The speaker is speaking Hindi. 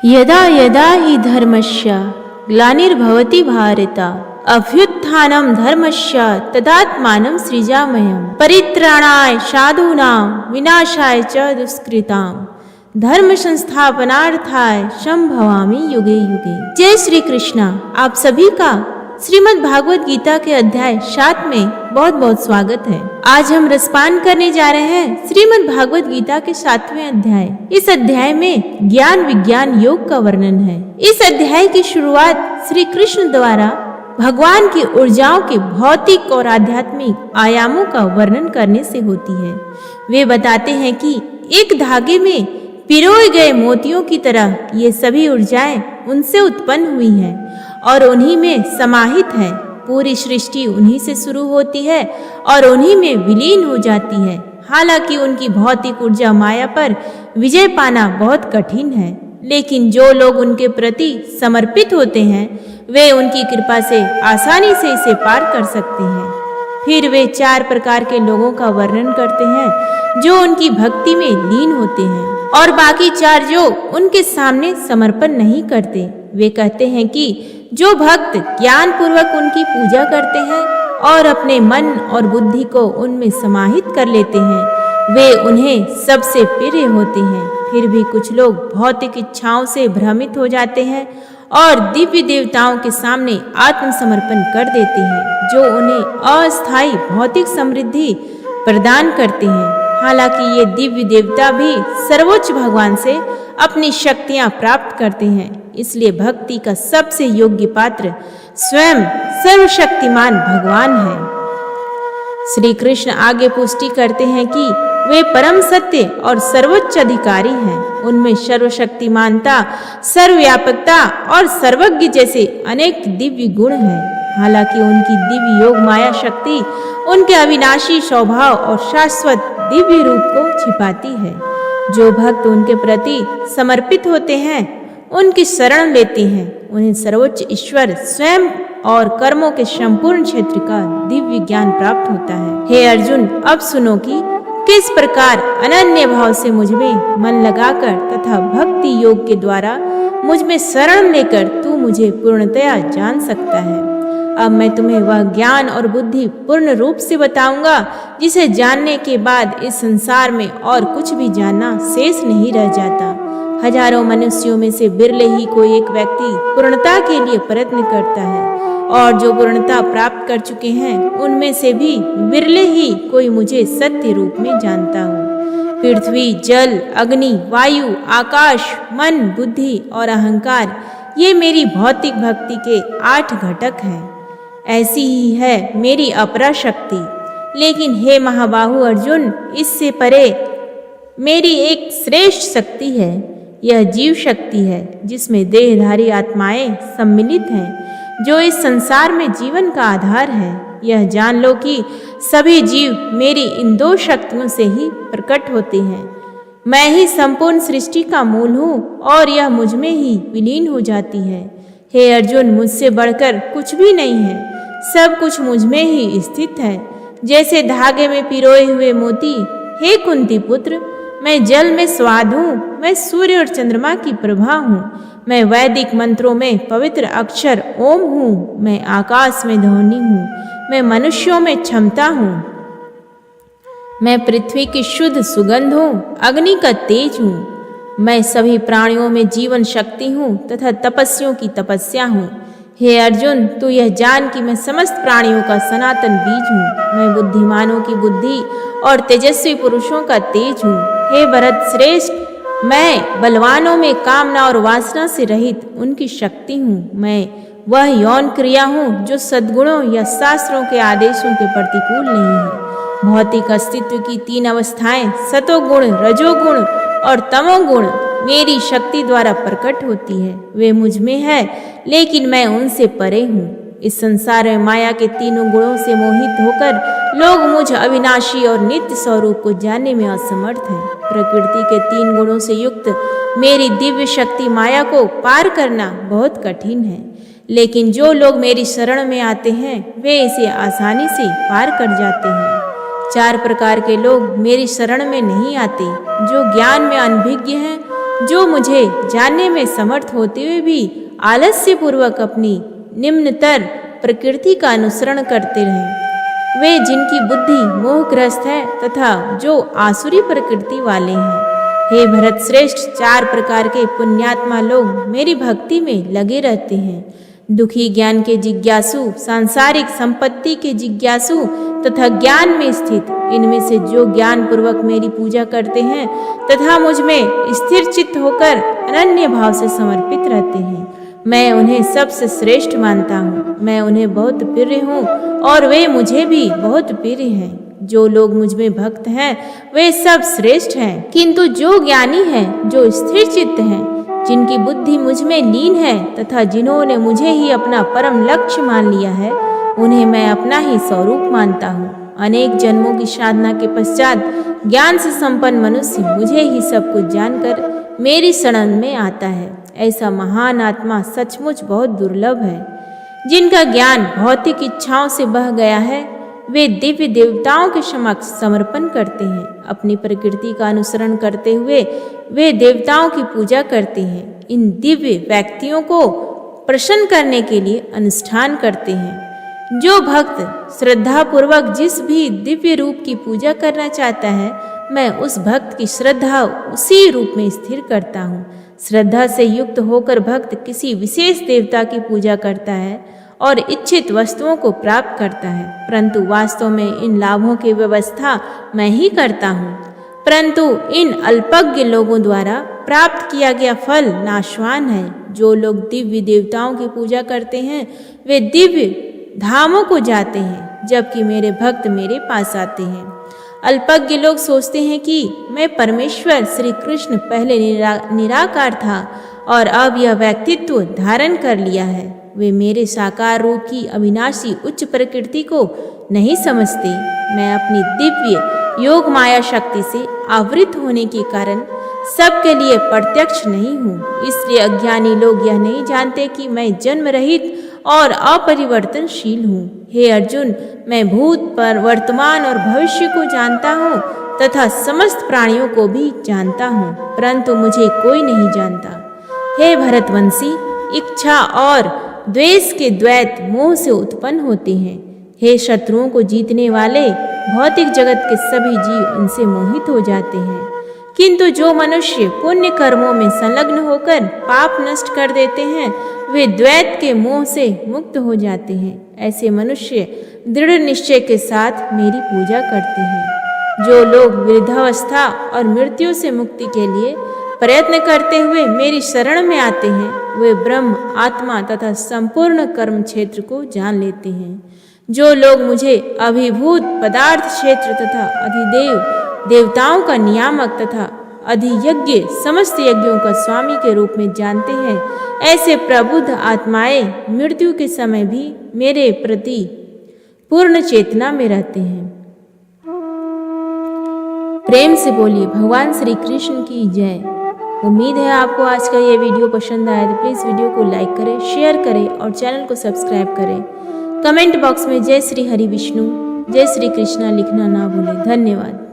यदा यदा हि धर्मस्य ग्लानिर्भवति भारत अभ्युत्थानं धर्मस्य तदात्मानं सृजाम्यहं परित्राणाय साधूनां विनाशाय च दुष्कृतां धर्म संस्थापनार्थाय संभवामि युगे युगे। जय श्री कृष्णा। आप सभी का श्रीमद् भागवत गीता के अध्याय 7 में बहुत बहुत स्वागत है। आज हम रसपान करने जा रहे हैं श्रीमद् भागवत गीता के 7वें अध्याय। इस अध्याय में ज्ञान विज्ञान योग का वर्णन है। इस अध्याय की शुरुआत श्री कृष्ण द्वारा भगवान की ऊर्जाओं के भौतिक और आध्यात्मिक आयामों का वर्णन करने से होती है। वे बताते हैं कि एक धागे में पिरोए गए मोतियों की तरह ये सभी ऊर्जाएं उनसे उत्पन्न हुई हैं और उन्हीं में समाहित है। पूरी सृष्टि उन्हीं से शुरू होती है और उन्हीं में विलीन हो जाती है। हालांकि उनकी भौतिक ऊर्जा माया पर विजय पाना बहुत कठिन है, लेकिन जो लोग उनके प्रति समर्पित होते हैं वे उनकी कृपा से आसानी से इसे पार कर सकते हैं। फिर वे 4 प्रकार के लोगों का वर्णन करते हैं जो उनकी भक्ति में लीन होते हैं और बाकी 4 जो उनके सामने समर्पण नहीं करते। वे कहते हैं कि जो भक्त ज्ञान पूर्वक उनकी पूजा करते हैं और अपने मन और बुद्धि को उनमें समाहित कर लेते हैं वे उन्हें सबसे प्रिय होते हैं। फिर भी कुछ लोग भौतिक इच्छाओं से भ्रमित हो जाते हैं और दिव्य देवताओं के सामने आत्मसमर्पण कर देते हैं जो उन्हें अस्थायी भौतिक समृद्धि प्रदान करते हैं। हालांकि ये दिव्य देवता भी सर्वोच्च भगवान से अपनी शक्तियां प्राप्त करते हैं, इसलिए भक्ति का सबसे योग्य पात्र स्वयं सर्वशक्तिमान भगवान है। श्री कृष्ण आगे पुष्टि करते हैं कि वे परम सत्य और सर्वोच्च अधिकारी हैं। उनमें सर्वशक्तिमानता, सर्वव्यापकता और सर्वज्ञ जैसे अनेक दिव्य गुण हैं। हालांकि उनकी दिव्य योग माया शक्ति उनके अविनाशी स्वभाव और शाश्वत दिव्य रूप को छिपाती है। जो भक्त उनके प्रति समर्पित होते हैं उनकी शरण लेते हैं उन्हें सर्वोच्च ईश्वर स्वयं और कर्मों के संपूर्ण क्षेत्र का दिव्य ज्ञान प्राप्त होता है। हे अर्जुन, अब सुनो कि किस प्रकार अनन्य भाव से मुझ में मन लगाकर तथा भक्ति योग के द्वारा मुझ में शरण लेकर तू मुझे पूर्णतया जान सकता है। अब मैं तुम्हें वह ज्ञान और बुद्धि पूर्ण रूप से बताऊंगा जिसे जानने के बाद इस संसार में और कुछ भी जानना शेष नहीं रह जाता। हजारों मनुष्यों में से बिरले ही कोई एक व्यक्ति पूर्णता के लिए प्रयत्न करता है और जो पूर्णता प्राप्त कर चुके हैं उनमें से भी बिरले ही कोई मुझे सत्य रूप में जानता हो। पृथ्वी, जल, अग्नि, वायु, आकाश, मन, बुद्धि और अहंकार ये मेरी भौतिक भक्ति के 8 घटक हैं। ऐसी ही है मेरी अपरा शक्ति। लेकिन हे महाबाहु अर्जुन, इससे परे मेरी एक श्रेष्ठ शक्ति है। यह जीव शक्ति है जिसमें देहधारी आत्माएं सम्मिलित हैं जो इस संसार में जीवन का आधार है। यह जान लो कि सभी जीव मेरी इन 2 शक्तियों से ही प्रकट होते हैं। मैं ही संपूर्ण सृष्टि का मूल हूँ और यह मुझ में ही विलीन हो जाती है। हे अर्जुन, मुझसे बढ़कर कुछ भी नहीं है, सब कुछ मुझ में ही स्थित है। जैसे धागे में पिरोए हुए मोती। हे कुंती पुत्र, मैं जल में स्वाद हूँ, मैं सूर्य और चंद्रमा की प्रभा हूँ, मैं वैदिक मंत्रों में पवित्र अक्षर ओम हूँ, मैं आकाश में ध्वनि हूँ, मैं मनुष्यों में क्षमता हूँ, मैं पृथ्वी की शुद्ध सुगंध हूँ, अग्नि का तेज हूँ, मैं सभी प्राणियों में जीवन शक्ति हूँ तथा तपस्वियों की तपस्या हूँ। हे अर्जुन, तू यह जान कि मैं समस्त प्राणियों का सनातन बीज हूँ, मैं बुद्धिमानों की बुद्धि और तेजस्वी पुरुषों का तेज हूँ। हे भरत श्रेष्ठ, मैं बलवानों में कामना और वासना से रहित उनकी शक्ति हूँ। मैं वह यौन क्रिया हूँ जो सद्गुणों या शास्त्रों के आदेशों के प्रतिकूल नहीं है। भौतिक अस्तित्व की 3 अवस्थाएं सतोगुण, रजोगुण और तमोगुण मेरी शक्ति द्वारा प्रकट होती है। वे मुझ में है लेकिन मैं उनसे परे हूँ। इस संसार में माया के 3 गुणों से मोहित होकर लोग मुझ अविनाशी और नित्य स्वरूप को जानने में असमर्थ हैं। प्रकृति के 3 गुणों से युक्त मेरी दिव्य शक्ति माया को पार करना बहुत कठिन है, लेकिन जो लोग मेरी शरण में आते हैं वे इसे आसानी से पार कर जाते हैं। 4 प्रकार के लोग मेरी शरण में नहीं आते। जो ज्ञान में अनभिज्ञ हैं जो मुझे जानने में समर्थ होते हुए भी आलस्य पूर्वक अपनी निम्नतर प्रकृति का अनुसरण करते रहे, वे जिनकी बुद्धि मोहग्रस्त है तथा जो आसुरी प्रकृति वाले हैं। हे भरत श्रेष्ठ, 4 प्रकार के पुण्यात्मा लोग मेरी भक्ति में लगे रहते हैं। दुखी ज्ञान के जिज्ञासु, सांसारिक संपत्ति के जिज्ञासु तथा ज्ञान में स्थित, इनमें से जो ज्ञान पूर्वक मेरी पूजा करते हैं तथा मुझ में स्थिर चित्त होकर अनन्य भाव से समर्पित रहते हैं, मैं उन्हें सबसे श्रेष्ठ मानता हूँ। मैं उन्हें बहुत प्रिय हूँ और वे मुझे भी बहुत प्रिय हैं। जो लोग मुझ में भक्त हैं वे सब श्रेष्ठ हैं, किंतु जो ज्ञानी हैं, जो स्थिर चित्त हैं, जिनकी बुद्धि मुझ में लीन है तथा जिन्होंने मुझे ही अपना परम लक्ष्य मान लिया है, उन्हें मैं अपना ही स्वरूप मानता हूँ। अनेक जन्मों की साधना के पश्चात ज्ञान से संपन्न मनुष्य मुझे ही सब कुछ जानकर मेरी शरण में आता है। ऐसा महान आत्मा सचमुच बहुत दुर्लभ है। जिनका ज्ञान भौतिक इच्छाओं से बह गया है, वे दिव्य देवताओं के समक्ष समर्पण करते हैं। अपनी प्रकृति का अनुसरण करते हुए वे देवताओं की पूजा करते हैं। इन दिव्य व्यक्तियों को प्रसन्न करने के लिए अनुष्ठान करते हैं। जो भक्त श्रद्धा पूर्वक जिस भी दिव्य रूप की पूजा करना चाहता है, मैं उस भक्त की श्रद्धा उसी रूप में स्थिर करता हूँ। श्रद्धा से युक्त होकर भक्त किसी विशेष देवता की पूजा करता है और इच्छित वस्तुओं को प्राप्त करता है, परंतु वास्तव में इन लाभों की व्यवस्था मैं ही करता हूँ। परंतु इन अल्पज्ञ लोगों द्वारा प्राप्त किया गया फल नाशवान है। जो लोग दिव्य देवताओं की पूजा करते हैं वे दिव्य धामों को जाते हैं, जबकि मेरे भक्त मेरे पास आते हैं। अल्पज्ञ लोग सोचते हैं कि मैं परमेश्वर श्री कृष्ण पहले निराकार था और अब यह व्यक्तित्व धारण कर लिया है। वे मेरे साकार रूप की अविनाशी उच्च प्रकृति को नहीं समझते। मैं अपनी दिव्य योग माया शक्ति से आवृत होने के कारण सबके लिए प्रत्यक्ष नहीं हूँ। इसलिए अज्ञानी लोग यह नहीं जानते कि मैं जन्म रहित और अपरिवर्तनशील हूँ। हे अर्जुन, मैं भूत पर वर्तमान और भविष्य को जानता हूँ तथा समस्त प्राणियों को भी जानता हूँ, परंतु मुझे कोई नहीं जानता। हे भरतवंशी, इच्छा और द्वेष के द्वैत मोह से उत्पन्न होते हैं। हे शत्रुओं को जीतने वाले, भौतिक जगत के सभी जीव इनसे मोहित हो जाते हैं, किंतु जो मनुष्य पुण्य कर्मों में संलग्न होकर पाप नष्ट कर देते हैं, वे द्वैत के मोह से मुक्त हो जाते हैं। ऐसे मनुष्य दृढ़ निश्चय के साथ मेरी पूजा करते हैं। जो लोग वृद्धावस्था और मृत्यु से मुक्ति के लिए प्रयत्न करते हुए मेरी शरण में आते हैं, वे ब्रह्म, आत्मा तथा संपूर्ण कर्म क्षेत्र को जान लेते हैं। जो लोग मुझे अभिभूत पदार्थ क्षेत्र तथा अधिदेव देवताओं का नियामक तथा अधियज्ञ समस्त यज्ञों का स्वामी के रूप में जानते हैं, ऐसे प्रबुद्ध आत्माएं मृत्यु के समय भी मेरे प्रति पूर्ण चेतना में रहते हैं। प्रेम से बोलिए भगवान श्री कृष्ण की जय। उम्मीद है आपको आज का ये वीडियो पसंद आया तो प्लीज़ वीडियो को लाइक करें, शेयर करें और चैनल को सब्सक्राइब करें। कमेंट बॉक्स में जय श्री हरि विष्णु, जय श्री कृष्णा लिखना ना भूलें। धन्यवाद।